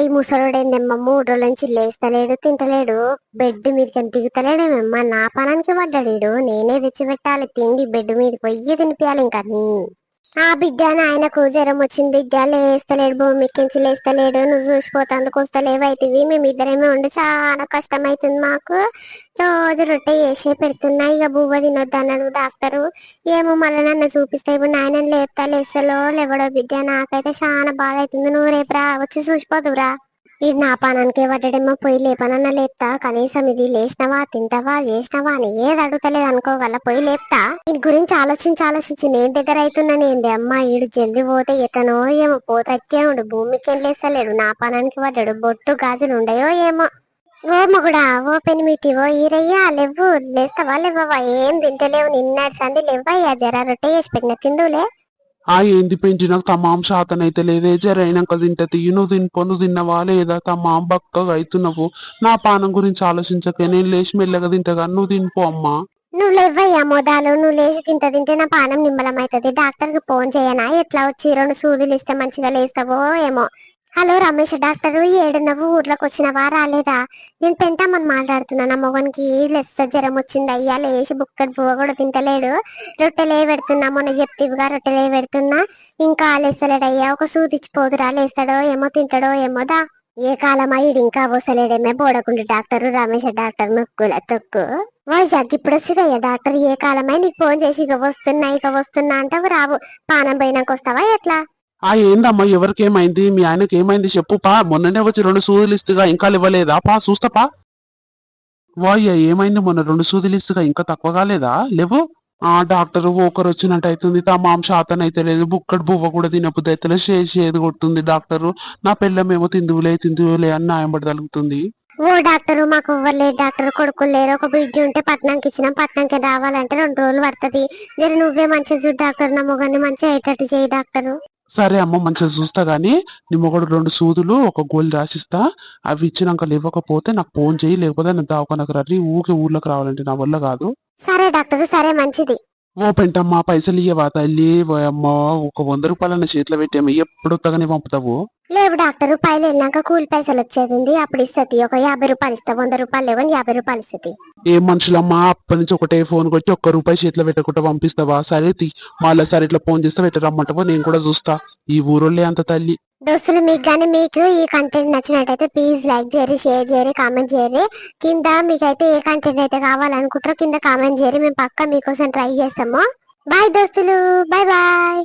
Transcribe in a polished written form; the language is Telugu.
ఈ ముసలోడేందమ్మా 3 రోజుల నుంచి లేస్తలేడు, తింటలేడు, బెడ్ మీదకి దిగుతలేడేమమ్మా. నా పనానికి పడ్డాడు. నేనే తెచ్చి పెట్టాలి తిండి, బెడ్ మీదకి పొయ్యి తినిపించాలి. ఇంకా ఆ బిడ్డ నాయనకు జ్వరం వచ్చింది బిడ్డ, లేస్తలేడు, భూమికించి లేస్తలేడు. నువ్వు చూసిపోతందుకు వస్తలేవైతివి. మేమిద్దరేమే ఉండి చాలా కష్టం అవుతుంది మాకు. రోజు రొట్టె చేసే పెడుతున్నా. ఇక బువ్వ తినొద్దు అన్నాడు డాక్టరు. ఏమో మళ్ళీ నన్ను చూపిస్తా. ఇప్పుడు నాయన లేపుతా, లేస్తలో లేవడో బిడ్డ. నాకైతే చాలా బాధ అవుతుంది. నువ్వు రేపు రా, వచ్చి చూసిపోదురా. ఇది నా పానానికే పడ్డాడేమో, పోయి లేపనన్నా లేపుతా. కనీసం ఇది లేచినవా, తింటావా, చేసినవా అని ఏది అడుగుతలేదు అనుకోగల, పోయి లేపుతా. దీని గురించి ఆలోచించి నేను దగ్గర అవుతున్నాను. ఏంది అమ్మా ఈడు జల్ది పోతే ఎటనో ఏమో, పోతచ్చే ఉండు, భూమికి వెళ్ళేస్తలేడు. నా పానానికి పడ్డాడు. బొట్టు గాజులు ఉండయో ఏమో. ఓ మగుడా, ఓ పెనిమిటి, ఓ ఈరయ్యా, లేవు, లేస్తావా లేవవా? ఏం తింటలేవు, నిన్నటి సంది లేవయ్యా. జర రొట్టె చేసి పెట్టిన తిందులే. ఏంది పెంచి నాకు తమాం శాతనైతే లేదే. జరైనాక తింటే తియ్యి. నువ్వు నువ్వు తిన్నవా లేదా? తమాం బక్కగా అవుతున్నావు. నా పానం గురించి ఆలోచించకే, నేను లేచి మెల్లగా తింటగా, నువ్వు తినిపో అమ్మా. నువ్వు లేవయ్యా మొదలు, నువ్వు లేచి కింద తింటే నా పానం నిమ్మలం అవుతుంది. డాక్టర్ కి ఫోన్ చేయనా? ఎట్లా వచ్చి 2 సూదులు ఇస్తే మంచిగా లేస్తావో ఏమో. హలో రమేష్ డాక్టరు, ఏడున్నవు? ఊర్లోకి వచ్చినవా, రాలేదా? నేను పెంటామని మాట్లాడుతున్నా. నా మొగనికి లెస్స జ్వరం వచ్చింది అయ్యా. లేచి బుక్కడి పువ్వ కూడా తింటలేడు. రొట్టెలే పెడుతున్నా, మొన్న చెప్తివిగా రొట్టెలే పెడుతున్నా. ఇంకా లేస్తలేడయ్యా. ఒక సూది ఇచ్చిపోదురా, లేస్తాడో ఏమో, తింటాడో ఏమో. దా ఏ కాలం అయ్యిడు ఇంకా వసలేడేమే. బోడకుండి డాక్టరు రమేష్ డాక్టర్ ముక్కుల తొక్కు. వైజాగ్ ఇప్పుడు వస్తుందయ్యా డాక్టర్. ఏ కాలమై నీకు ఫోన్ చేసి ఇక వస్తున్నా అంటావు, రావు. పానం పోయినాక వస్తావా ఎట్లా? ఏందమ్మా, ఎవరికేమైంది? మీ ఆయనకి ఏమైంది చెప్పు పా. మొన్ననే వచ్చి 2 సూదులు ఇస్తుగా, ఇంకా ఇవ్వలేదా? పా చూస్తాపా. వాయ్య ఏమైంది? మొన్న 2 సూదులు ఇస్తుగా, ఇంకా తక్కువ కాలేదా? లేవు. డాక్టర్ ఒకరు వచ్చినట్టు అవుతుంది. తమాం శాతం అయితే లేదు. బుక్కడు బువ్వ కూడా తినబుద్ది అయితే చేది కొడుతుంది డాక్టరు. నా పిల్లమేమో తిందువులే అని న్యాయంబడి తలుగుతుంది. ఓ డాక్టరు, మాకు ఎవ్వరు డాక్టర్, కొడుకులు లేరు. ఒక బిడ్డ ఉంటే పట్నంకి ఇచ్చినాం. పట్నంకి రావాలంటే 2 రోజులు పడుతుంది. జర నువ్వే మంచిగా చూడు డాక్టర్. నా మొగాన్ని మంచిగా అయ్యేటట్టు చేయి డాక్టరు. సరే అమ్మ, మంచిగా చూస్తా గానీ నీ మొగడు 2 సూదులు, ఒక గోళీ రాసిస్తా. అవి ఇచ్చినాక లేవకపోతే నాకు ఫోన్ చేయి. లేకపోతే నేను దావకానకు రండి. ఊర్లోకి రావాలంటే నా వల్ల కాదు. సరే డాక్టర్, సరే మంచిది. ఓ పెంటమ్మా, పైసలు ఇయ్యవా తల్లి? అమ్మో, ఒక 100 రూపాయలన్న చేతిలో పెట్టాము. ఎప్పుడు తగనే పంపుతావు? లేవు డాక్టర్, పైలు వెళ్ళాక కూలి పైసలు వచ్చేది అప్పుడు ఇస్తుంది. ఒక 50 రూపాయలు ఇస్తా. 100 రూపాయలు లేవని 50 రూపాయలు ఇస్తుంది. ఏం మనుషులమ్మా, అప్పటి నుంచి ఒకటే ఫోన్ కొట్టి ₹1 చేతిలో పెట్టకుండా పంపిస్తావా? సరే మళ్ళీ సరే ఇట్లా ఫోన్ చేస్తే పెట్టరమ్మంటావో నేను కూడా చూస్తా. ఈ ఊరోళ్ళే అంత తల్లి. దోస్తులు, మీకు ఈ కంటెంట్ నచ్చినట్టయితే ప్లీజ్ లైక్ చేయరు, షేర్ చేయరు, కామెంట్ చేయరు. కింద మీకైతే ఏ కంటెంట్ అయితే కావాలనుకుంటారో కింద కామెంట్ చేయరు. మేము పక్కా మీకోసం ట్రై చేస్తాము. బాయ్ దోస్తులు, బాయ్ బాయ్.